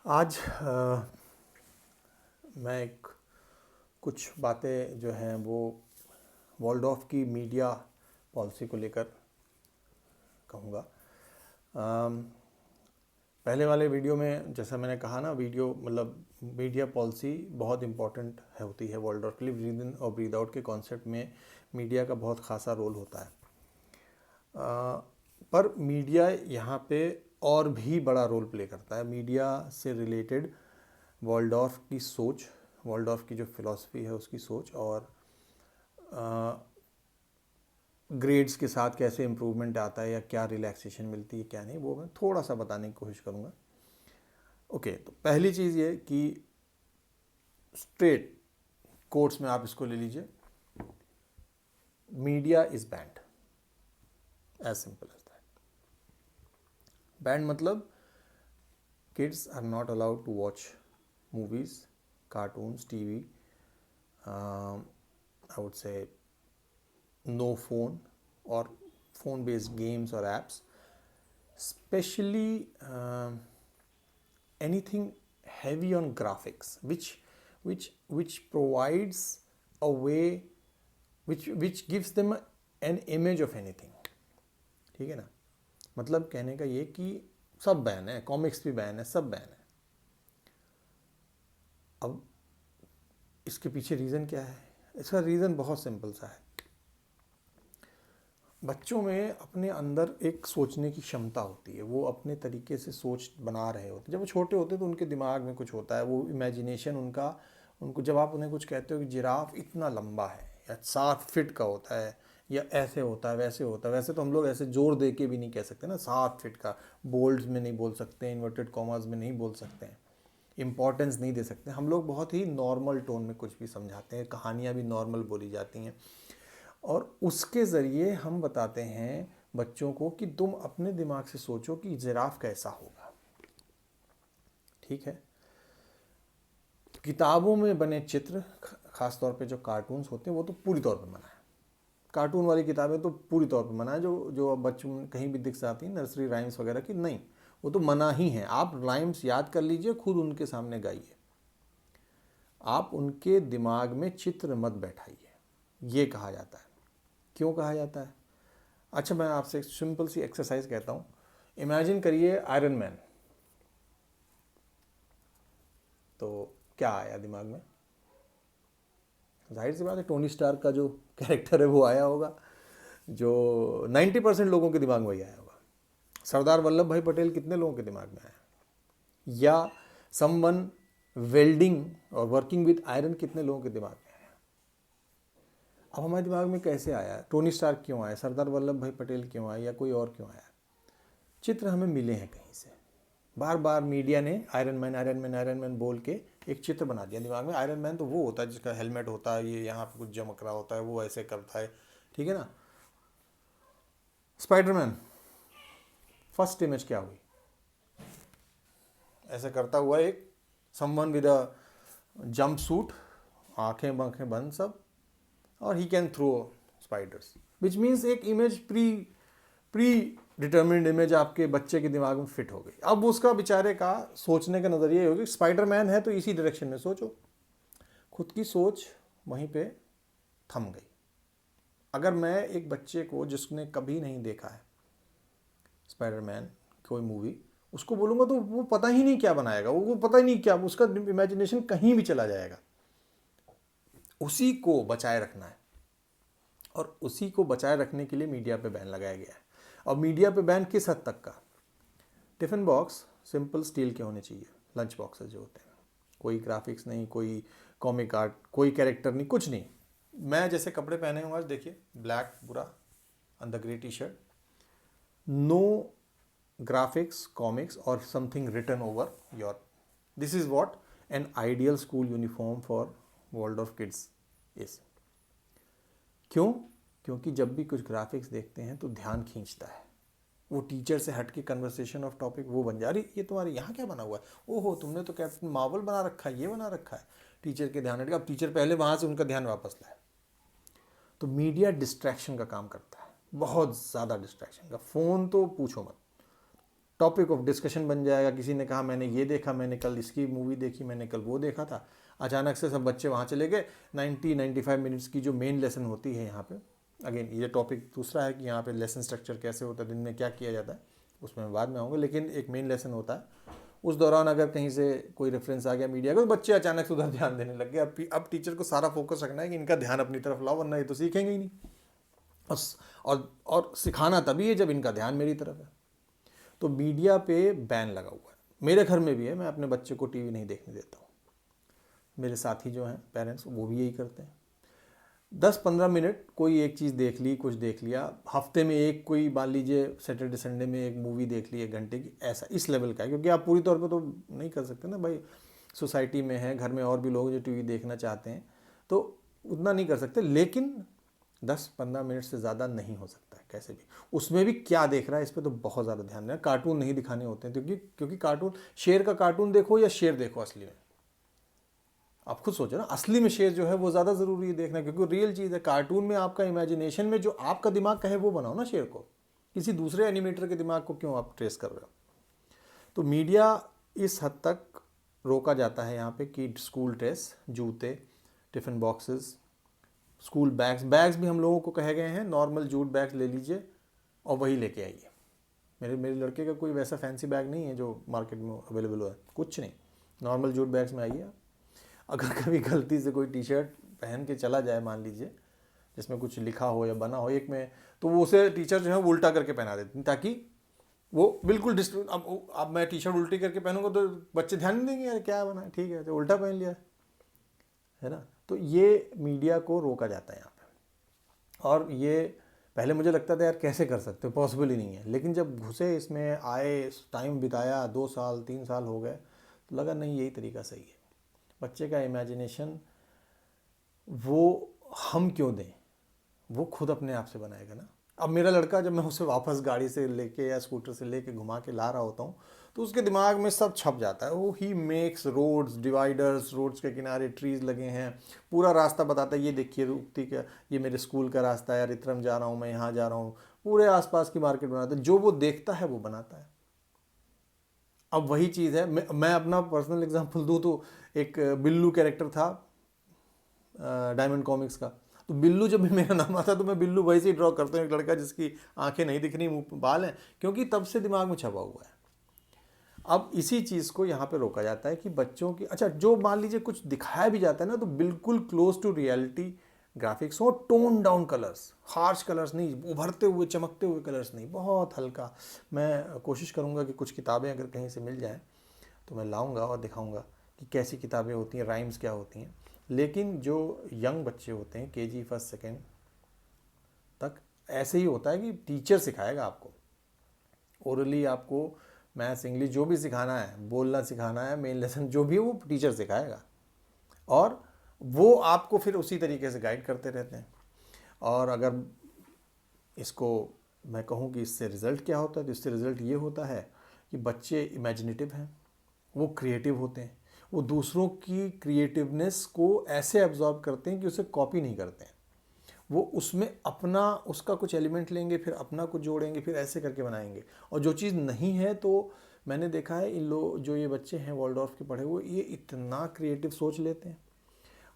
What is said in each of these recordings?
आज मैं कुछ बातें जो हैं वो वॉल्डॉर्फ की मीडिया पॉलिसी को लेकर कहूँगा। पहले वाले वीडियो में जैसा मैंने कहा ना, वीडियो मतलब मीडिया पॉलिसी बहुत इम्पॉर्टेंट होती है वॉल्डॉर्फ के लिए। ब्रीद इन और ब्रीद आउट के कॉन्सेप्ट में मीडिया का बहुत खासा रोल होता है। पर मीडिया यहाँ पे और भी बड़ा रोल प्ले करता है। मीडिया से रिलेटेड वॉल्डॉर्फ की सोच, वॉल्डॉर्फ की जो फिलॉसफी है उसकी सोच, और ग्रेड्स के साथ कैसे इम्प्रूवमेंट आता है या क्या रिलैक्सेशन मिलती है क्या नहीं, वो मैं थोड़ा सा बताने की कोशिश करूँगा। ओके, तो पहली चीज़ ये कि स्ट्रेट कोट्स में आप इसको ले लीजिए, media is banned, as simple as that. Banned मतलब kids are not allowed to watch movies, cartoons, TV, I would say no phone or phone based games or apps, especially anything heavy on graphics, which provides a way, which gives them an image of anything. ठीक है ना, मतलब कहने का ये कि सब ban है, कॉमिक्स भी बैन है, सब बैन है। अब इसके पीछे रीज़न क्या है? इसका रीज़न बहुत सिंपल सा है। बच्चों में अपने अंदर एक सोचने की क्षमता होती है, वो अपने तरीके से सोच बना रहे होते हैं। जब वो छोटे होते हैं तो उनके दिमाग में कुछ होता है, वो इमेजिनेशन उनको जब आप उन्हें कुछ कहते हो कि जिराफ इतना लंबा है या 7 फीट का होता है या ऐसे होता है वैसे होता है, वैसे तो हम लोग ऐसे जोर दे के भी नहीं कह सकते ना 7 फीट का, बोल्ड्स में नहीं बोल सकते, इन्वर्टेड कॉमास में नहीं बोल सकते हैं, इम्पॉर्टेंस नहीं दे सकते। हम लोग बहुत ही नॉर्मल टोन में कुछ भी समझाते हैं, कहानियाँ भी नॉर्मल बोली जाती हैं, और उसके ज़रिए हम बताते हैं बच्चों को कि तुम अपने दिमाग से सोचो कि जिराफ कैसा होगा। ठीक है, किताबों में बने चित्र, खास तौर पे जो कार्टून्स होते हैं वो तो पूरी तौर पे मना है। कार्टून वाली किताबें तो पूरी तौर पे मना है, जो अब बच्चों में कहीं भी दिख जाती हैं, नर्सरी राइम्स वगैरह की, नहीं, वो तो मना ही है। आप राइम्स याद कर लीजिए, खुद उनके सामने गाइए, आप उनके दिमाग में चित्र मत बैठाइए, ये कहा जाता है। क्यों कहा जाता है? अच्छा, मैं आपसे एक सिंपल सी एक्सरसाइज कहता हूँ। इमेजिन करिए आयरन मैन, तो क्या आया दिमाग में? जाहिर सी बात है टोनी स्टार्क का जो कैरेक्टर है वो आया होगा, जो 90% लोगों के दिमाग में वही आया होगा। सरदार वल्लभ भाई पटेल कितने लोगों के दिमाग में आया? या समवन वेल्डिंग और वर्किंग विथ आयरन कितने लोगों के दिमाग में आया? अब हमारे दिमाग में कैसे आया? टोनी स्टार्क क्यों आया? सरदार वल्लभ भाई पटेल क्यों आया? या कोई और क्यों आया? चित्र हमें मिले हैं कहीं से। बार बार मीडिया ने iron man iron man iron man बोल के एक चित्र बना दिया दिमाग में। आयरन मैन तो वो होता है जिसका हेलमेट होता है, ये यहाँ पे कुछ चमक रहा होता है, वो ऐसे करता है, ठीक है ना। स्पाइडरमैन, फर्स्ट इमेज क्या हुई? ऐसे करता हुआ एक someone with a jump suit, आंखें बांखें बंद सब, और he can throw spiders, which means एक इमेज प्री डिटर्मिन्ड इमेज आपके बच्चे के दिमाग में फिट हो गई। अब उसका बेचारे का सोचने का नज़रिया ये होगा, स्पाइडरमैन है तो इसी डायरेक्शन में सोचो। खुद की सोच वहीं पे थम गई। अगर मैं एक बच्चे को जिसने कभी नहीं देखा है स्पाइडरमैन कोई मूवी, उसको बोलूँगा तो वो पता ही नहीं क्या बनाएगा, वो पता ही नहीं क्या, उसका इमेजिनेशन कहीं भी चला जाएगा। उसी को बचाए रखना है, और उसी को बचाए रखने के लिए मीडिया पे बैन लगाया गया है। और मीडिया पे बैन किस हद तक का? टिफ़िन बॉक्स सिंपल स्टील के होने चाहिए, लंच बॉक्सेस जो होते हैं, कोई ग्राफिक्स नहीं, कोई कॉमिक आर्ट, कोई कैरेक्टर नहीं, कुछ नहीं। मैं जैसे कपड़े पहने हूँ आज, देखिए, ब्लैक पूरा अंदर grey T shirt, no graphics, comics or something written over your, this is what an ideal school uniform for Waldorf kids is. क्यों? क्योंकि जब भी कुछ ग्राफिक्स देखते हैं तो ध्यान खींचता है, वो टीचर से हट के कन्वर्सेशन ऑफ टॉपिक वो बन जा रही, ये तुम्हारे यहाँ क्या बना हुआ है, ओहो तुमने तो कैप्टन मार्वल बना रखा है, ये बना रखा है, टीचर के ध्यान हटेगा। अब टीचर पहले वहाँ से उनका ध्यान वापस लाए। तो मीडिया डिस्ट्रैक्शन का काम करता है, बहुत ज़्यादा डिस्ट्रैक्शन का। फ़ोन तो पूछो मत, टॉपिक ऑफ डिस्कशन बन जाएगा। किसी ने कहा मैंने ये देखा, मैंने कल इसकी मूवी देखी, मैंने कल वो देखा था, अचानक से सब बच्चे वहाँ चले गए। 90-95 मिनट्स की जो मेन लेसन होती है यहाँ पे, अगेन ये टॉपिक दूसरा है कि यहाँ पे लेसन स्ट्रक्चर कैसे होता है, दिन में क्या किया जाता है, उसमें मैं बाद में आऊँगा, लेकिन एक मेन लेसन होता है। उस दौरान अगर कहीं से कोई रेफरेंस आ गया मीडिया का, तो बच्चे अचानक से उधर ध्यान देने लग गए। अब टीचर को सारा फोकस रखना है कि इनका ध्यान अपनी तरफ लाओ, वरना ये तो सीखेंगे ही नहीं। और सिखाना तभी है जब इनका ध्यान मेरी तरफ है। तो मीडिया पे बैन लगा हुआ है, मेरे घर में भी है। मैं अपने बच्चे को टीवी नहीं देखने देता हूँ। मेरे साथी जो हैं पेरेंट्स, वो भी यही करते हैं। 10-15 मिनट कोई एक चीज़ देख ली, कुछ देख लिया, हफ्ते में एक कोई मान लीजिए सैटरडे संडे में एक मूवी देख ली 1 घंटे की, ऐसा इस लेवल का है। क्योंकि आप पूरी तौर पे तो नहीं कर सकते ना भाई, सोसाइटी में है, घर में और भी लोग जो टीवी देखना चाहते हैं, तो उतना नहीं कर सकते। लेकिन 10-15 मिनट से ज़्यादा नहीं हो सकता है कैसे भी। उसमें भी क्या देख रहा है इस पर तो बहुत ज़्यादा ध्यान देना। कार्टून नहीं दिखाने होते हैं, क्योंकि कार्टून, शेर का कार्टून देखो या शेर देखो असली में, आप खुद सोचो ना, असली में शेर जो है वो ज़्यादा ज़रूरी है देखना, क्योंकि रियल चीज़ है। कार्टून में आपका इमेजिनेशन में जो आपका दिमाग कहे वो बनाओ ना शेर को, किसी दूसरे एनिमेटर के दिमाग को क्यों आप ट्रेस कर रहे हो। तो मीडिया इस हद तक रोका जाता है यहाँ पे कि स्कूल ड्रेस, जूते, टिफ़िन बॉक्सेस, स्कूल बैग्स भी हम लोगों को कहे गए हैं नॉर्मल जूट बैग्स ले लीजिए और वही लेके आइए। मेरे लड़के का कोई वैसा फैंसी बैग नहीं है जो मार्केट में अवेलेबल हो है, कुछ नहीं, नॉर्मल जूट बैग्स में आइए। अगर कभी गलती से कोई टी शर्ट पहन के चला जाए, मान लीजिए जिसमें कुछ लिखा हो या बना हो एक में, तो वो उसे टीचर जो है वो उल्टा करके पहना देती, ताकि वो बिल्कुल अब मैं टी शर्ट उल्टी करके पहनूंगा तो बच्चे ध्यान नहीं देंगे, यार क्या बना है, ठीक है तो उल्टा पहन लिया है ना। तो ये मीडिया को रोका जाता है यहाँ पे। और ये पहले मुझे लगता था यार कैसे कर सकते हो, पॉसिबल ही नहीं है। लेकिन जब घुसे इसमें, आए, टाइम बिताया, 2 साल 3 साल हो गए, तो लगा नहीं यही तरीका सही है। बच्चे का इमेजिनेशन वो हम क्यों दें, वो खुद अपने आप से बनाएगा ना। अब मेरा लड़का, जब मैं उसे वापस गाड़ी से लेके या स्कूटर से लेके घुमा के ला रहा होता हूँ, तो उसके दिमाग में सब छप जाता है। वो ही मेक्स रोड्स, डिवाइडर्स, रोड्स के किनारे ट्रीज लगे हैं, पूरा रास्ता बताता है, ये देखिए रुकती क्या, ये मेरे स्कूल का रास्ता है, यार इतरम जा रहा हूँ, मैं यहाँ जा रहा हूँ, पूरे आसपास की मार्केट बनाता है। जो वो देखता है वो बनाता है। अब वही चीज़ है, मैं अपना पर्सनल एग्जांपल दूँ तो एक बिल्लू कैरेक्टर था डायमंड कॉमिक्स का। तो बिल्लू जब भी मेरा नाम आता तो मैं बिल्लू वैसे ही ड्रॉ करता हूँ, एक लड़का जिसकी आंखें नहीं दिख रही, मुंह बाल हैं, क्योंकि तब से दिमाग में छपा हुआ है। अब इसी चीज़ को यहाँ पे रोका जाता है कि बच्चों की, अच्छा जो मान लीजिए कुछ दिखाया भी जाता है ना, तो बिल्कुल क्लोज टू रियलिटी ग्राफिक्स हो, tone down colours, harsh colours नहीं, उभरते हुए चमकते हुए कलर्स नहीं, बहुत हल्का। मैं कोशिश करूँगा कि कुछ किताबें अगर कहीं से मिल जाएँ तो मैं लाऊंगा और दिखाऊंगा कि कैसी किताबें होती हैं, राइम्स क्या होती हैं। लेकिन जो यंग बच्चे होते हैं, केजी फर्स्ट सेकेंड तक, ऐसे ही होता है कि टीचर सिखाएगा आपको ओरली, आपको मैथ्स, इंग्लिश जो भी सिखाना है, बोलना सिखाना है, मेन लेसन जो भी है वो टीचर सिखाएगा, और वो आपको फिर उसी तरीके से गाइड करते रहते हैं। और अगर इसको मैं कहूँ कि इससे रिज़ल्ट क्या होता है, तो इससे रिज़ल्ट ये होता है कि बच्चे इमेजिनेटिव हैं, वो क्रिएटिव होते हैं, वो दूसरों की क्रिएटिवनेस को ऐसे एब्जॉर्ब करते हैं कि उसे कॉपी नहीं करते हैं। वो उसमें अपना, उसका कुछ एलिमेंट लेंगे, फिर अपना कुछ जोड़ेंगे, फिर ऐसे करके बनाएंगे। और जो चीज़ नहीं है, तो मैंने देखा है इन लोग, जो ये बच्चे हैं वॉल्डॉर्फ के पढ़े हुए, ये इतना क्रिएटिव सोच लेते हैं।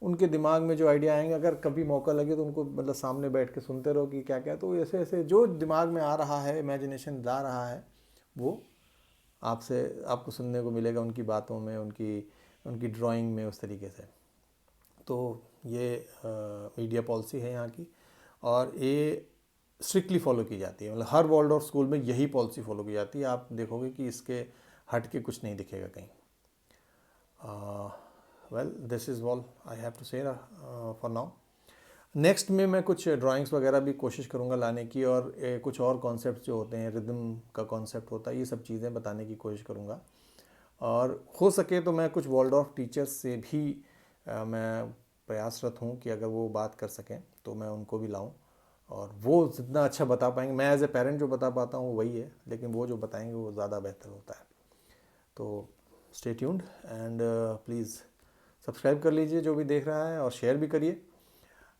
उनके दिमाग में जो आइडिया आएंगे, अगर कभी मौका लगे तो उनको मतलब सामने बैठ के सुनते रहो कि क्या क्या, तो ऐसे ऐसे जो दिमाग में आ रहा है, इमेजिनेशन ला रहा है, वो आपको सुनने को मिलेगा उनकी बातों में, उनकी ड्राइंग में, उस तरीके से। तो ये मीडिया पॉलिसी है यहाँ की, और ये स्ट्रिक्टली फॉलो की जाती है। मतलब हर वॉल्डॉर्फ स्कूल में यही पॉलिसी फॉलो की जाती है। आप देखोगे कि इसके हट के कुछ नहीं दिखेगा कहीं। Well, this is all I have to say for now. Next में मैं कुछ ड्राइंग्स वगैरह भी कोशिश करूँगा लाने की, और कुछ और कॉन्सेप्ट जो होते हैं, रिदम का कॉन्सेप्ट होता है, ये सब चीज़ें बताने की कोशिश करूँगा। और हो सके तो मैं कुछ वॉल्डॉर्फ टीचर्स से भी मैं प्रयासरत हूँ कि अगर वो बात कर सकें तो मैं उनको भी लाऊं, और वो जितना अच्छा बता पाएंगे, मैं एज ए पेरेंट जो बता पाता हूँ वही है, लेकिन वो जो बताएंगे वो ज़्यादा बेहतर होता है। तो stay tuned and please subscribe कर लीजिए जो भी देख रहा है, और शेयर भी करिए।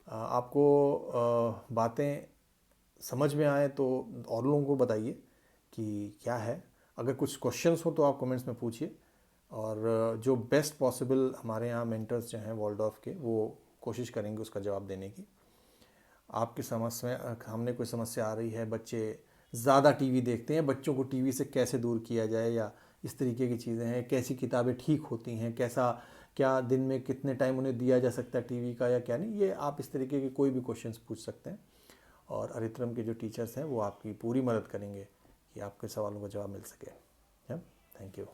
आपको बातें समझ में आए तो और लोगों को बताइए कि क्या है, अगर कुछ क्वेश्चंस हो तो आप कमेंट्स में पूछिए, और जो बेस्ट पॉसिबल हमारे यहाँ मेंटर्स जो हैं वॉल्डॉर्फ के, वो कोशिश करेंगे उसका जवाब देने की। आपकी समस्या, हमने कोई समस्या आ रही है, बच्चे ज़्यादा टीवी देखते हैं, बच्चों को टीवी से कैसे दूर किया जाए, या इस तरीके की चीज़ें हैं, कैसी किताबें ठीक होती हैं, कैसा क्या दिन में कितने टाइम उन्हें दिया जा सकता है टीवी का या क्या नहीं, ये आप इस तरीके के कोई भी क्वेश्चंस पूछ सकते हैं, और अरित्रम के जो टीचर्स हैं वो आपकी पूरी मदद करेंगे कि आपके सवालों का जवाब मिल सके। Thank you.